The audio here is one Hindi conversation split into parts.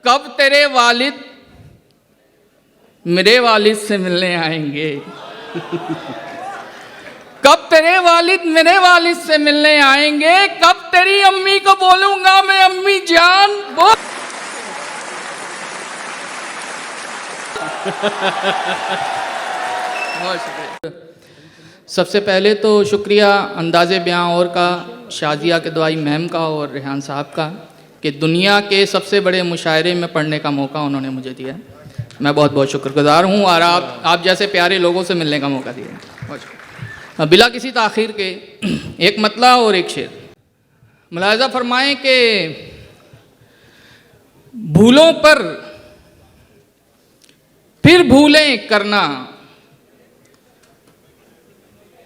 कब तेरे वालिद मेरे वालिद से मिलने आएंगे। कब तेरे वालिद मेरे वालिद से मिलने आएंगे। कब तेरी अम्मी को बोलूंगा मैं अम्मी जान बोल। सबसे पहले तो शुक्रिया अंदाज़े बयां और का, शाजिया के दुआई मैम का और रेहान साहब का कि दुनिया के सबसे बड़े मुशायरे में पढ़ने का मौका उन्होंने मुझे दिया। मैं बहुत बहुत शुक्रगुजार हूँ और आप जैसे प्यारे लोगों से मिलने का मौका दिया। बिला किसी ताख़ीर के एक मतला और एक शेर। मुलाहिज़ा फरमाएं कि भूलों पर फिर भूलें करना,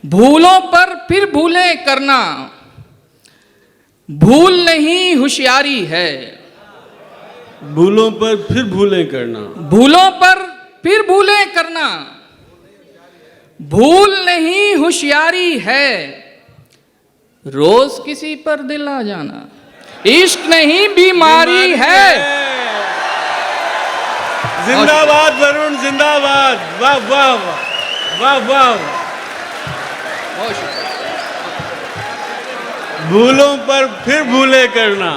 भूलों पर फिर भूलें करना, भूल नहीं होशियारी है। भूलों पर फिर भूलें करना, भूलों पर फिर भूलें करना, भूल नहीं होशियारी है। रोज किसी पर दिल आ जाना इश्क नहीं बीमारी है। जिंदाबाद वरुण, जिंदाबाद। वाह वाह वाह वाह। बहुत शुक्रिया। भूलों पर फिर भूले करना।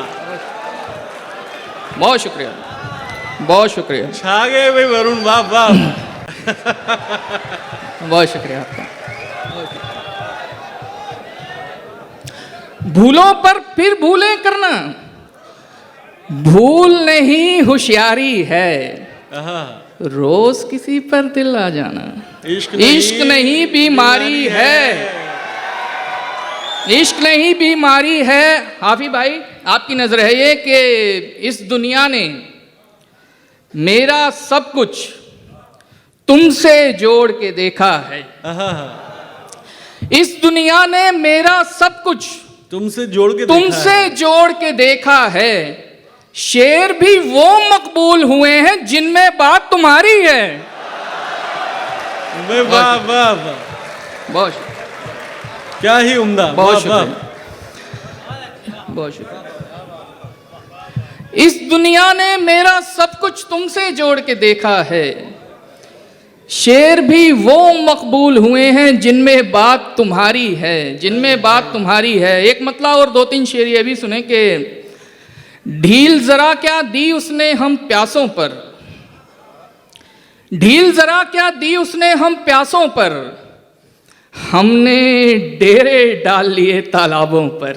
बहुत शुक्रिया, बहुत शुक्रिया। छा गए भाई वरुण, वाह वाह। बहुत शुक्रिया आपका। भूलों पर फिर भूलें करना, भूल नहीं होशियारी है। रोज किसी पर दिल आ जाना इश्क नहीं बीमारी है। इश्क नहीं बीमारी है। हाफी भाई आपकी नजर है ये कि इस दुनिया ने मेरा सब कुछ तुमसे जोड़ के देखा है। इस दुनिया ने मेरा सब कुछ तुमसे जोड़ के देखा है। शेर भी वो मकबूल हुए हैं जिनमें बात तुम्हारी है। वाह वाह वाह, बहुत क्या ही उम्दा। बहुत शुक्रिया, बहुत शुक्रिया। इस दुनिया ने मेरा सब कुछ तुमसे जोड़ के देखा है। शेर भी वो मकबूल हुए हैं जिनमें बात तुम्हारी है, जिनमें बात तुम्हारी है। एक मतला और दो तीन शेर ये भी सुने कि ढील जरा क्या दी उसने हम प्यासों पर, ढील जरा क्या दी उसने हम प्यासों पर, हमने डेरे डाल लिए तालाबों पर।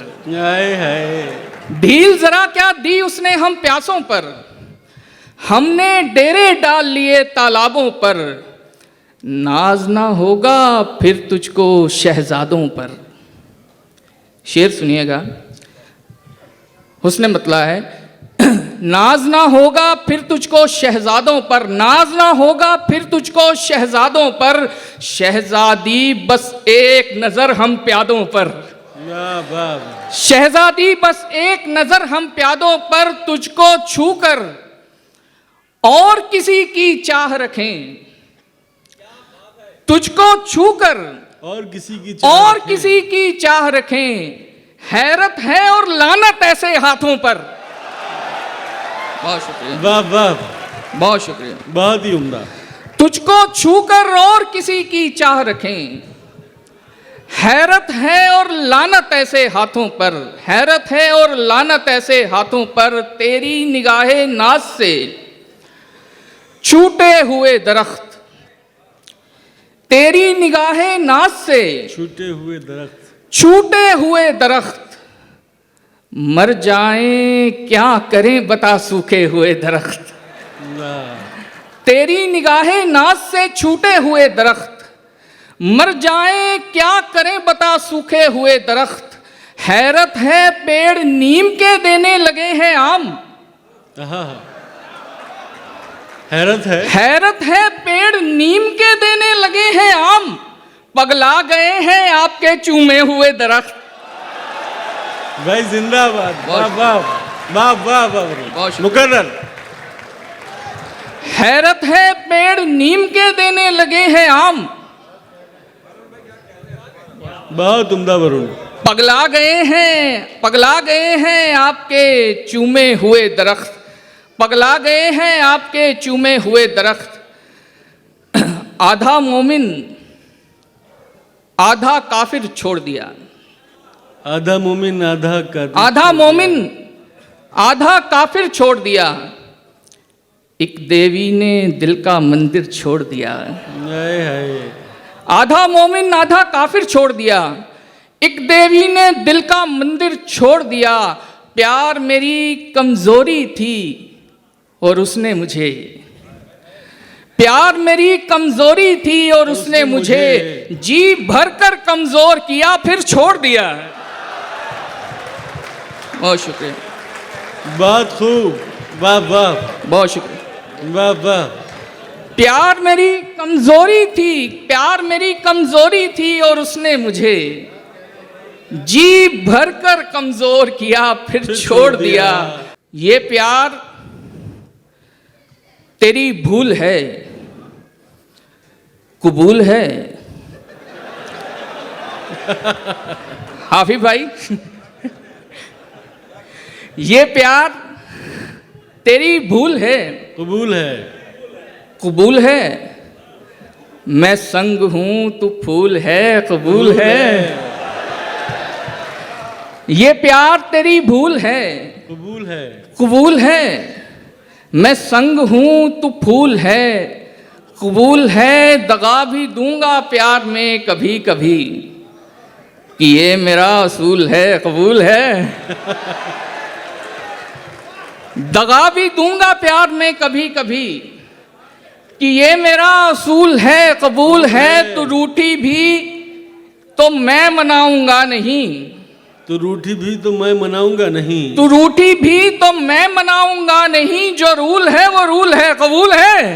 ढील जरा क्या दी उसने हम प्यासों पर, हमने डेरे डाल लिए तालाबों पर। नाज ना होगा फिर तुझको शहजादों पर। शेर सुनिएगा, हुस्न मतला है। नाज ना होगा फिर तुझको शहजादों पर, नाज ना होगा फिर तुझको शहजादों पर। शहजादी बस एक नजर हम प्यादों पर, शहजादी बस एक नजर हम प्यादों पर। तुझको छूकर और किसी की चाह रखें, तुझको छूकर और किसी की चाह रखें। हैरत है और लानत ऐसे हाथों पर। बहुत शुक्रिया, वाह वाह, बहुत शुक्रिया, बहुत ही उम्दा। तुझको छूकर और किसी की चाह रखें। हैरत है और लानत ऐसे हाथों पर, हैरत है और लानत ऐसे हाथों पर। तेरी निगाहे नाज से छूटे हुए दरख्त, तेरी निगाहे नाज से छूटे हुए दरख्त, छूटे हुए दरख्त। मर जाएं क्या करें बता सूखे हुए दरख्त। तेरी निगाहें नाज से छूटे हुए दरख्त, मर जाएं क्या करें बता सूखे हुए दरख्त। हैरत है पेड़ नीम के देने लगे हैं आम, हैरत है पेड़ नीम के देने लगे हैं आम। पगला गए हैं आपके चूमे हुए दरख्त। भाई जिंदाबाद, वाह वाह वाह वाह वाह, मुकर्रर। हैरत है पेड़ नीम के देने लगे हैं आम। बहुत उम्दा वरुण। पगला गए हैं आपके चूमे हुए दरख्त। पगला गए हैं आपके चूमे हुए दरख्त, आधा मोमिन आधा काफिर छोड़ दिया। आधा मोमिन आधा काफिर, आधा मोमिन आधा काफिर छोड़ दिया। एक देवी ने दिल का मंदिर छोड़ दिया। हाय हाय। आधा मोमिन आधा काफिर छोड़ दिया। एक देवी ने दिल का मंदिर छोड़ दिया। प्यार मेरी कमजोरी थी और उसने मुझे, प्यार मेरी कमजोरी थी और उसने मुझे जी भरकर कमजोर किया, फिर छोड़ दिया। बहुत शुक्रिया, बहुत खूब, वाह वाह, बहुत शुक्रिया, वाह वाह। प्यार मेरी कमजोरी थी, प्यार मेरी कमजोरी थी और उसने मुझे जी भरकर कमजोर किया, फिर छोड़ दिया। ये प्यार तेरी भूल है, कबूल है। हाफिज भाई, ये प्यार तेरी भूल है, कबूल है, कबूल है। मैं संग हूं तू फूल है, कबूल है। ये प्यार तेरी भूल है, कबूल है, कबूल है। मैं संग हूं तू फूल है, कबूल है। दगा भी दूंगा प्यार में कभी कभी, कि ये मेरा असूल है, कबूल है। दगा भी दूंगा प्यार में कभी कभी, कि ये मेरा असूल है, कबूल है। तो रूठी भी तो मैं मनाऊंगा नहीं, तो रूठी भी तो मैं मनाऊंगा नहीं, तो रूठी भी तो मैं मनाऊंगा नहीं। जो रूल है वो रूल है, कबूल है।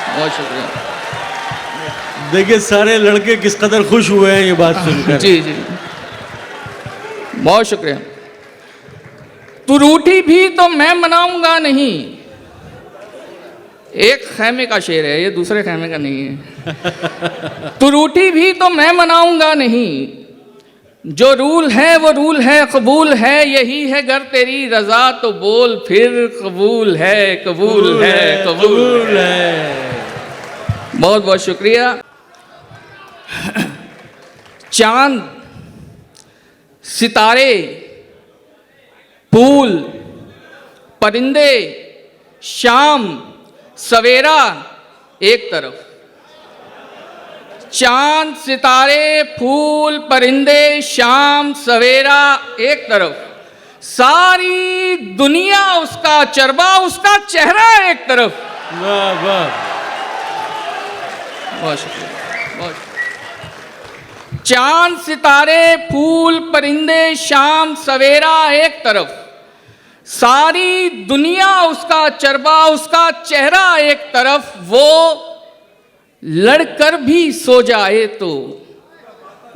बहुत शुक्रिया। देखिए सारे लड़के किस कदर खुश हुए हैं ये बात सुनकर। जी जी, बहुत शुक्रिया। तू रूठी भी तो मैं मनाऊंगा नहीं, एक खैमे का शेर है, ये दूसरे खैमे का नहीं है। तू रूठी भी तो मैं मनाऊंगा नहीं, जो रूल है वो रूल है, कबूल है। यही है गर तेरी रजा तो बोल फिर, कबूल है, कबूल है, कबूल है। बहुत बहुत शुक्रिया। चांद, सितारे, फूल, परिंदे, शाम, सवेरा एक तरफ। चांद, सितारे, फूल, परिंदे, शाम, सवेरा एक तरफ। सारी दुनिया उसका चरबा, उसका चेहरा एक तरफ। वाह वाह, बहुत शुक्रिया, बहुत शुक्रिया। चांद, सितारे, फूल, परिंदे, शाम, सवेरा एक तरफ। सारी दुनिया उसका चरबा, उसका चेहरा एक तरफ। वो लड़कर भी सो जाए तो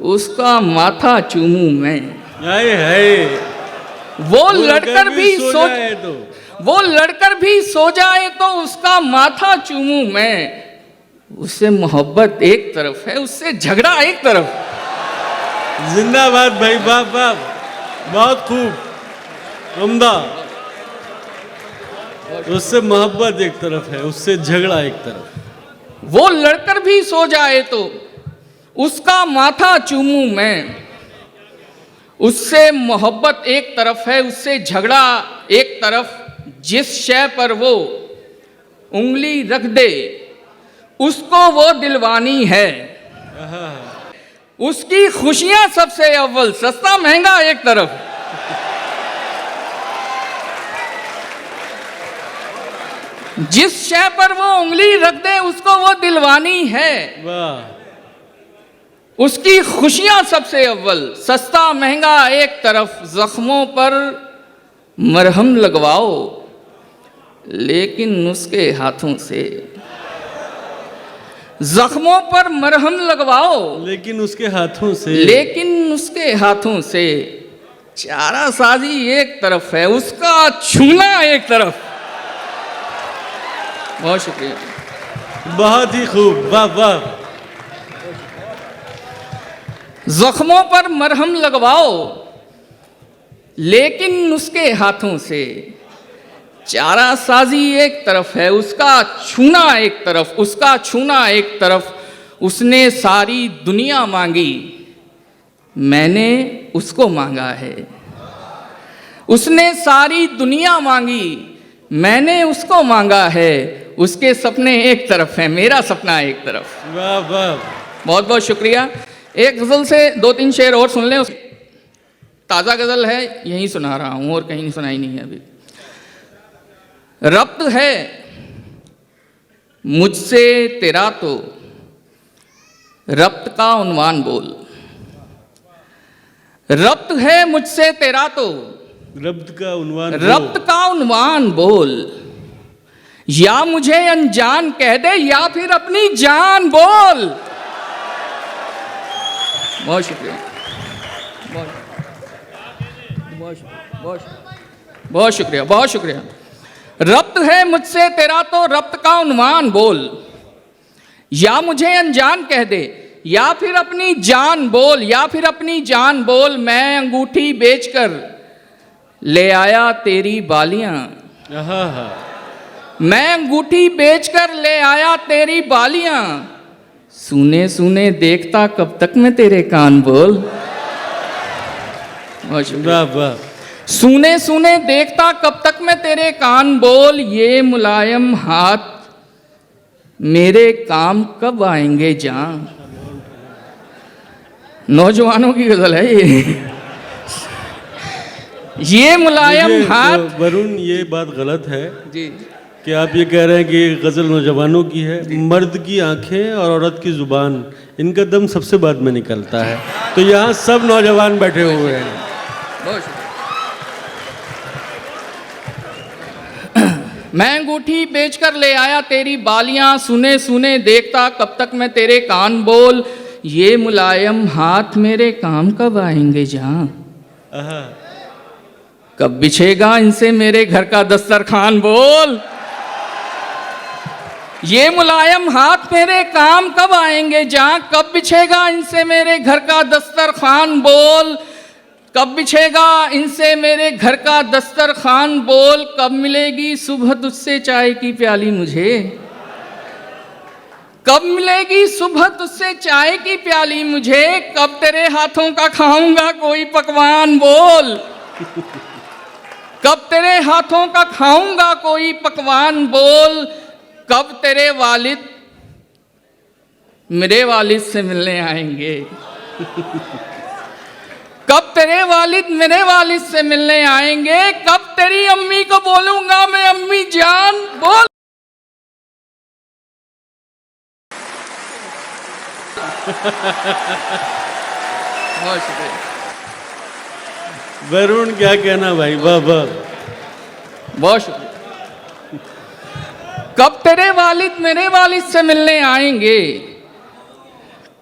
उसका माथा चूमूं मैं। हाय हाय। वो लड़कर भी सो जाए तो, वो लड़कर भी सो जाए तो उसका माथा चूमूं मैं। उससे मोहब्बत एक तरफ है, उससे झगड़ा एक तरफ। जिंदाबाद भाई, वाह वाह, बहुत खूब, उम्दा। उससे मोहब्बत एक तरफ है, उससे झगड़ा एक तरफ। वो लड़कर भी सो जाए तो उसका माथा चूमूं मैं। उससे मोहब्बत एक तरफ है, उससे झगड़ा एक तरफ। जिस शय पर वो उंगली रख दे उसको वो दिलवानी है। उसकी खुशियां सबसे अव्वल, सस्ता महंगा एक तरफ। जिस शय पर वो उंगली रख दे उसको वो दिलवानी है। वाह। उसकी खुशियां सबसे अव्वल, सस्ता महंगा एक तरफ। जख्मों पर मरहम लगवाओ लेकिन उसके हाथों से। जख्मों पर मरहम लगवाओ लेकिन उसके हाथों से, लेकिन उसके हाथों से। चारा साजी एक तरफ है, उसका छूना एक तरफ। बहुत शुक्रिया, बहुत ही खूब, वाह वाह। जख्मों पर मरहम लगवाओ लेकिन उसके हाथों से। चारा साजी एक तरफ है, उसका छूना एक तरफ, उसका छूना एक तरफ। उसने सारी दुनिया मांगी, मैंने उसको मांगा है। उसने सारी दुनिया मांगी, मैंने उसको मांगा है। उसके सपने एक तरफ हैं, मेरा सपना एक तरफ। वाह वाह। बहुत बहुत शुक्रिया। एक गज़ल से 2-3 शेर और सुन लें। ताज़ा गज़ल है, यहीं सुना रहा हूँ और कहीं सुनाई नहीं है अभी। रब्त है मुझसे तेरा तो, रब्त का उन्वान बोल। रब्त है मुझसे तेरा तो, रब्त का उन्वान रब्त का उन्वान बोल। या मुझे अनजान कह दे या फिर अपनी जान बोल। बहुत शुक्रिया, बहुत शुक्रिया, बहुत शुक्रिया। रब्त है मुझसे तेरा तो, रब्त का उन्वान बोल। या मुझे अनजान कह दे या फिर अपनी जान बोल, या फिर अपनी जान बोल। मैं अंगूठी बेचकर ले आया तेरी बालियां, मैं अंगूठी बेचकर ले आया तेरी बालियां। सुने सुने देखता कब तक मैं तेरे कान बोल। वाह। सुने सुने देखता कब तक मैं तेरे कान बोल। ये मुलायम हाथ मेरे काम कब आएंगे जान। नौजवानों की गजल है ये मुलायम हाथ। वरुण, ये बात गलत है जी कि आप ये कह रहे हैं कि गज़ल नौजवानों की है। मर्द की आंखें और औरत की ज़ुबान, इनका दम सबसे बाद में निकलता है। तो यहाँ सब नौजवान बैठे हुए हैं। मैं अंगूठी बेचकर ले आया तेरी बालियां। सुने सुने देखता कब तक मैं तेरे कान बोल। ये मुलायम हाथ मेरे काम कब आएंगे जहां। कब बिछेगा इनसे मेरे घर का दस्तरखान बोल। ये मुलायम हाथ मेरे काम कब आएंगे जहां। कब बिछेगा इनसे मेरे घर का दस्तरखान बोल। कब बिछेगा इनसे मेरे घर का दस्तरखान बोल। कब मिलेगी सुबह तुझसे चाय की प्याली मुझे। कब मिलेगी सुबह तुझसे चाय की प्याली मुझे। कब तेरे हाथों का खाऊंगा कोई पकवान बोल। कब तेरे हाथों का खाऊंगा कोई पकवान बोल। कब तेरे वालिद मेरे वालिद से मिलने आएंगे। कब तेरे वालिद मेरे वालिद से मिलने आएंगे। कब तेरी अम्मी को बोलूंगा मैं अम्मी जान बोल। बहुत शुक्रिया वरुण, क्या कहना भाई। वाह वाह, बहुत शुक्रिया। कब तेरे वालिद मेरे वालिद से मिलने आएंगे।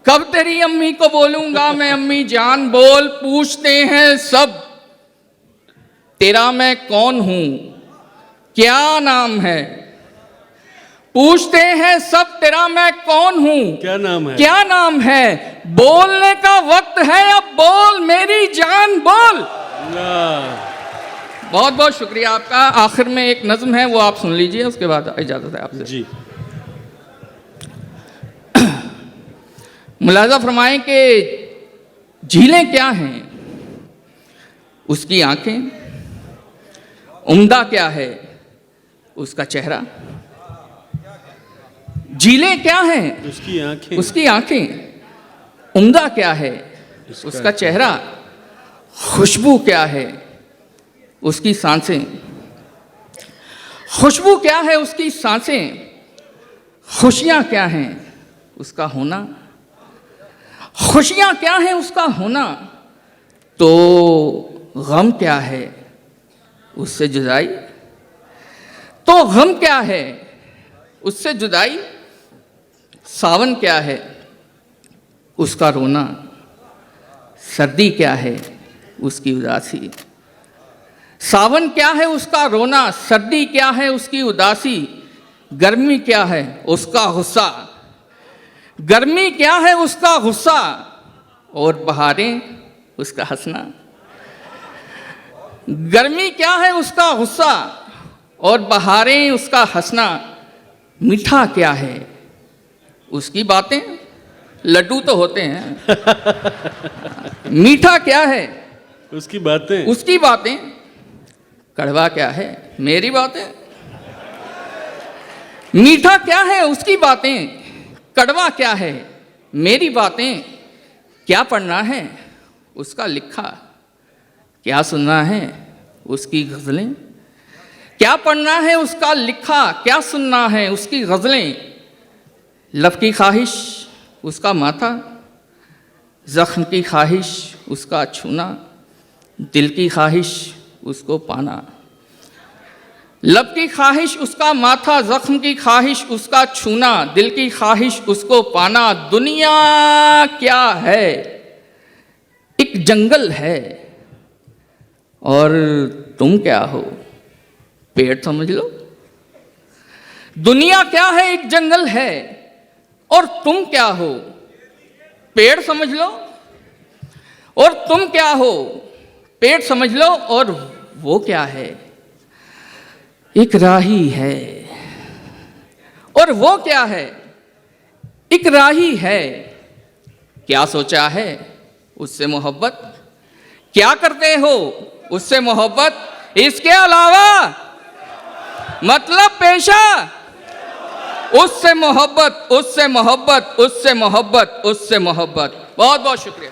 कब तेरी अम्मी को बोलूंगा मैं अम्मी जान बोल। पूछते हैं सब तेरा मैं कौन हूं क्या नाम है। पूछते हैं सब तेरा मैं कौन हूं क्या नाम है, क्या नाम है। बोलने का वक्त है अब बोल मेरी जान बोल। बहुत बहुत शुक्रिया आपका। आखिर में एक नज्म है वो आप सुन लीजिए, उसके बाद इजाजत है आपसे जी। मुलाजा फरमाएं कि झीलें क्या हैं उसकी आंखें, उम्दा क्या है उसका चेहरा। झीलें क्या हैं उसकी आंखें, उसकी आंखें, उम्दा क्या है उसका चेहरा। खुशबू क्या है उसकी सांसें, खुशबू क्या है उसकी सांसें। खुशियां क्या हैं उसका होना, खुशियां क्या है उसका होना। तो गम क्या है उससे जुदाई, तो गम क्या है उससे जुदाई। सावन क्या है उसका रोना, सर्दी क्या है उसकी उदासी। सावन क्या है उसका रोना, सर्दी क्या है उसकी उदासी। गर्मी क्या है उसका गुस्सा, गर्मी क्या है उसका गुस्सा। और बहारें उसका हंसना। गर्मी क्या है उसका गुस्सा और बहारें उसका हंसना, मीठा क्या है उसकी बातें, लड्डू तो होते हैं, मीठा क्या है उसकी बातें, उसकी बातें, कड़वा क्या है मेरी बातें। मीठा क्या है उसकी बातें, कड़वा क्या है मेरी बातें। क्या पढ़ना है उसका लिखा, क्या सुनना है उसकी गज़लें। क्या पढ़ना है उसका लिखा, क्या सुनना है उसकी गज़लें। लब की ख्वाहिश उसका माथा, ज़ख्म की ख्वाहिश उसका छूना, दिल की ख्वाहिश उसको पाना। लब की ख्वाहिश उसका माथा, ज़ख्म की ख्वाहिश उसका छूना, दिल की ख्वाहिश उसको पाना। दुनिया क्या है, एक जंगल है और तुम क्या हो, पेड़ समझ लो। दुनिया क्या है, एक जंगल है और तुम क्या हो, पेड़ समझ लो। और तुम क्या हो, पेड़ समझ लो। और वो क्या है, एक राही है। और वो क्या है, एक राही है। क्या सोचा है उससे मोहब्बत, क्या करते हो उससे मोहब्बत। इसके अलावा मतलब पेशा, उससे मोहब्बत, उससे मोहब्बत, उससे मोहब्बत, उससे मोहब्बत। बहुत बहुत शुक्रिया।